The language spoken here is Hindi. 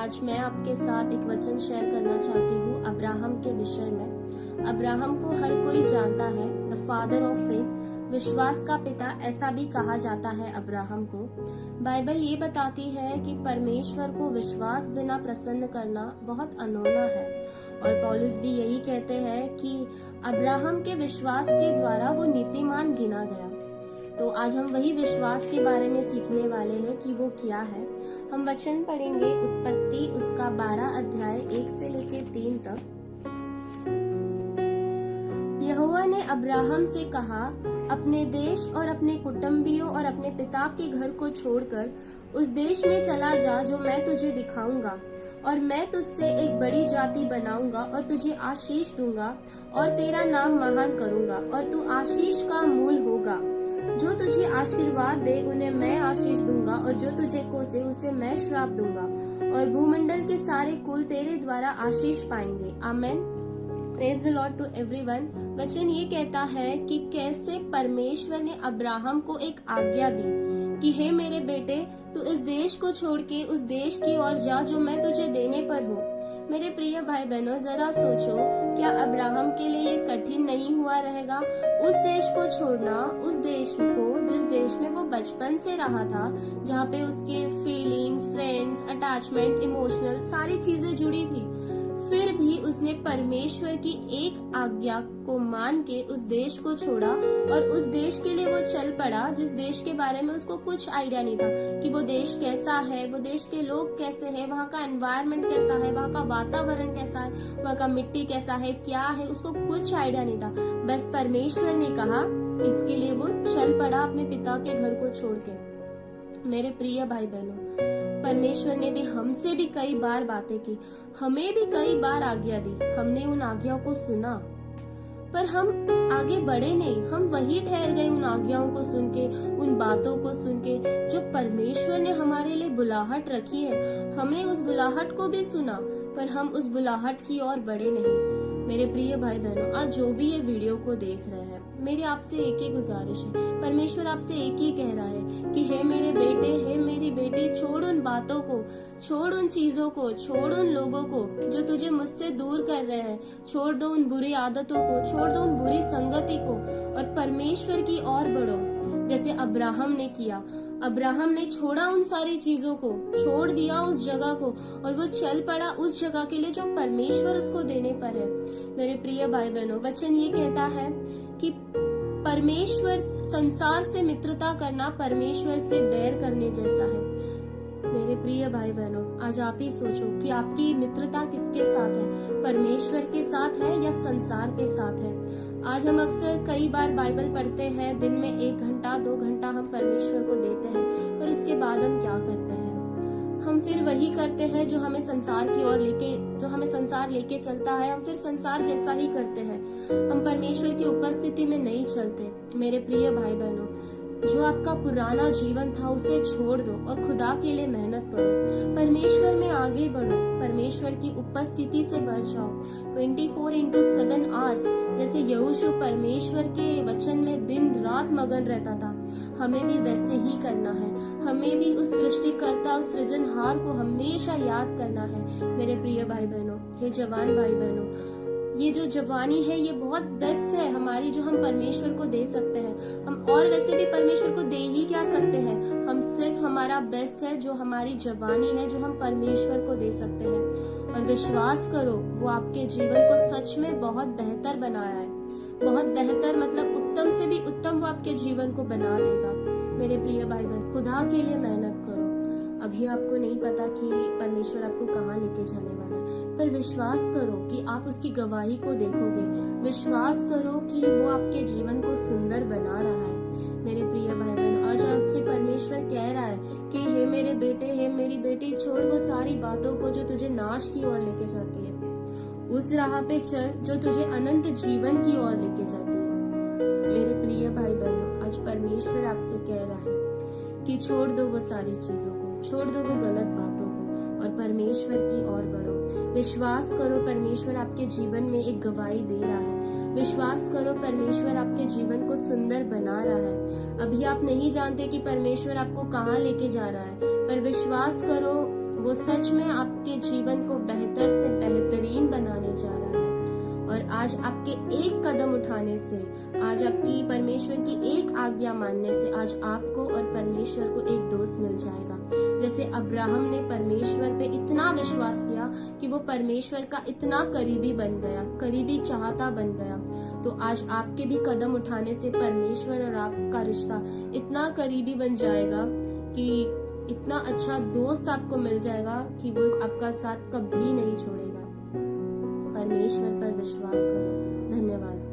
आज मैं आपके साथ एक वचन शेयर करना चाहती हूँ अब्राहम के विषय में। अब्राहम को हर कोई जानता है, द फादर ऑफ फेथ, विश्वास का पिता ऐसा भी कहा जाता है अब्राहम को। बाइबल ये बताती है कि परमेश्वर को विश्वास बिना प्रसन्न करना बहुत अनोना है, और पौलुस भी यही कहते हैं कि अब्राहम के विश्वास के द्वारा वो नीतिमान गिना गया। तो आज हम वही विश्वास के बारे में सीखने वाले हैं कि वो क्या है। हम वचन पढ़ेंगे उत्पत्ति उसका 12 अध्याय 1 से लेकर 3 तक। यहोवा ने अब्राहम से कहा, अपने देश और अपने कुटुंबियों और अपने पिता के घर को छोड़कर उस देश में चला जा जो मैं तुझे दिखाऊंगा, और मैं तुझसे एक बड़ी जाति बनाऊंगा और तुझे आशीष दूंगा और तेरा नाम महान करूंगा, और तू आशीष का मूल होगा। जो तुझे आशीर्वाद दे उन्हें मैं आशीष दूंगा, और जो तुझे कोसे उसे मैं श्राप दूंगा, और भूमंडल के सारे कुल तेरे द्वारा आशीष पाएंगे। आमेन। Praise the Lord to everyone. वचन ये कहता है कि कैसे परमेश्वर ने अब्राहम को एक आज्ञा दी कि हे मेरे बेटे, तू इस देश को छोड़ के उस देश की ओर जा जो मैं तुझे देने पर हूँ। मेरे प्रिय भाई बहनों, जरा सोचो, क्या अब्राहम के लिए ये कठिन नहीं हुआ रहेगा उस देश को छोड़ना, उस देश को जिस देश में वो बचपन से रहा था, जहाँ पे उसके फीलिंग्स, फ्रेंड्स, अटैचमेंट, इमोशनल सारी चीजें जुड़ी थी। फिर भी उसने परमेश्वर की एक आज्ञा को मान के उस देश को छोड़ा और उस देश के लिए वो चल पड़ा, जिस देश के बारे में उसको कुछ आइडिया नहीं था कि वो देश कैसा है, वो देश के लोग कैसे हैं, वहाँ का एनवायरनमेंट कैसा है, वहाँ का वातावरण कैसा है, वहाँ का मिट्टी कैसा है, क्या है, उसको कुछ आइडिया नहीं था। बस परमेश्वर ने कहा, इसके लिए वो चल पड़ा अपने पिता के घर को छोड़ के। मेरे प्रिय भाई बहनों, परमेश्वर ने भी हमसे भी कई बार बातें की, हमें भी कई बार आज्ञा दी, हमने उन आज्ञाओं को सुना, पर हम आगे बढ़े नहीं। हम वही ठहर गए उन आज्ञाओं को सुन के, उन बातों को सुन के जो परमेश्वर ने हमारे लिए बुलाहट रखी है। हमने उस बुलाहट को भी सुना, पर हम उस बुलाहट की ओर बढ़े नहीं। मेरे प्रिय भाई बहनों, आज जो भी ये वीडियो को देख रहे हैं, मेरी आपसे एक ही गुजारिश है, परमेश्वर आपसे एक ही कह रहा है कि हे मेरे बेटे, हे मेरी बेटी, छोड़ उन बातों को, छोड़ उन चीजों को, छोड़ उन लोगों को जो तुझे मुझसे दूर कर रहे हैं, छोड़ दो उन बुरी आदतों को, छोड़ दो उन बुरी संगति को, और परमेश्वर की ओर बढ़ो, जैसे अब्राहम ने किया। अब्राहम ने छोड़ा उन सारी चीजों को, छोड़ दिया उस जगह को, और वो चल पड़ा उस जगह के लिए जो परमेश्वर उसको देने पर है। मेरे प्रिय भाई बहनों, वचन ये कहता है कि परमेश्वर, संसार से मित्रता करना परमेश्वर से बैर करने जैसा है। मेरे प्रिय भाई बहनों, आज आप ही सोचो कि आपकी मित्रता किसके साथ है, परमेश्वर के साथ है या संसार के साथ है। आज हम अक्सर कई बार बाइबल पढ़ते हैं, दिन में 1 घंटा 2 घंटा हम परमेश्वर को देते हैं, और उसके बाद हम क्या करते हैं? हम फिर वही करते हैं जो हमें संसार की ओर लेके चलता है। हम फिर संसार जैसा ही करते हैं, हम परमेश्वर की उपस्थिति में नहीं चलते। मेरे प्रिय भाई बहनों, जो आपका पुराना जीवन था उसे छोड़ दो और खुदा के लिए मेहनत करो, परमेश्वर में आगे बढ़ो, परमेश्वर की उपस्थिति से भर जाओ। 24/7 आवर्स, जैसे यहोशू परमेश्वर के वचन में दिन रात मगन रहता था, हमें भी वैसे ही करना है। हमें भी उस सृष्टिकर्ता, उस सृजनहार को हमेशा याद करना है। मेरे प्रिय भाई बहनों, ये जवान भाई बहनों, ये जो जवानी है ये बहुत बेस्ट है हमारी, जो हम परमेश्वर को दे सकते हैं। हम और वैसे भी परमेश्वर को दे ही क्या सकते हैं, हम सिर्फ हमारा बेस्ट है जो हमारी जवानी है, जो हम परमेश्वर को दे सकते हैं। और विश्वास करो, वो आपके जीवन को सच में बहुत बेहतर बनाया है, बहुत बेहतर, मतलब उत्तम से भी उत्तम वो आपके जीवन को बना देगा। मेरे प्रिय भाई बहन, खुदा के लिए मेहनत करो। अभी आपको नहीं पता कि परमेश्वर आपको कहाँ लेके जाने वाला है, पर विश्वास करो कि आप उसकी गवाही को देखोगे। विश्वास करो कि वो आपके जीवन को सुंदर बना रहा है। मेरे प्रिय भाई बहन, आज आपसे परमेश्वर कह रहा है कि हे मेरे बेटे, हे मेरी बेटी, छोड़ वो सारी बातों को जो तुझे नाश की ओर लेके जाती है। उस राह पे चल जो तुझे अनंत जीवन की ओर लेके जाती है। मेरे प्रिय भाई बहनों, आज परमेश्वर आपसे कह रहा है कि छोड़ दो वो सारी चीजों को, छोड़ दो वो गलत बातों को, और परमेश्वर की ओर बढ़ो। विश्वास करो, परमेश्वर आपके जीवन में एक गवाही दे रहा है। विश्वास करो, परमेश्वर आपके जीवन को सुंदर बना रहा है। अभी आप नहीं जानते कि परमेश्वर आपको कहाँ लेके जा रहा है, पर विश्वास करो, वो सच में आपके जीवन को बेहतर से बेहतरीन बनाने जा रहा है। और आज आपके एक कदम उठाने से, आज आपकी परमेश्वर की एक आज्ञा मानने से आज आपको और परमेश्वर को एक दोस्त मिल जाएगा। जैसे अब्राहम ने परमेश्वर पे इतना विश्वास किया कि वो परमेश्वर का इतना करीबी बन गया, करीबी चाहता बन गया। तो आज आपके भी कदम उठाने से परमेश्वर और आपका रिश्ता इतना करीबी बन जाएगा कि इतना अच्छा दोस्त आपको मिल जाएगा कि वो आपका साथ कभी नहीं छोड़ेगा। परमेश्वर पर विश्वास करो। धन्यवाद।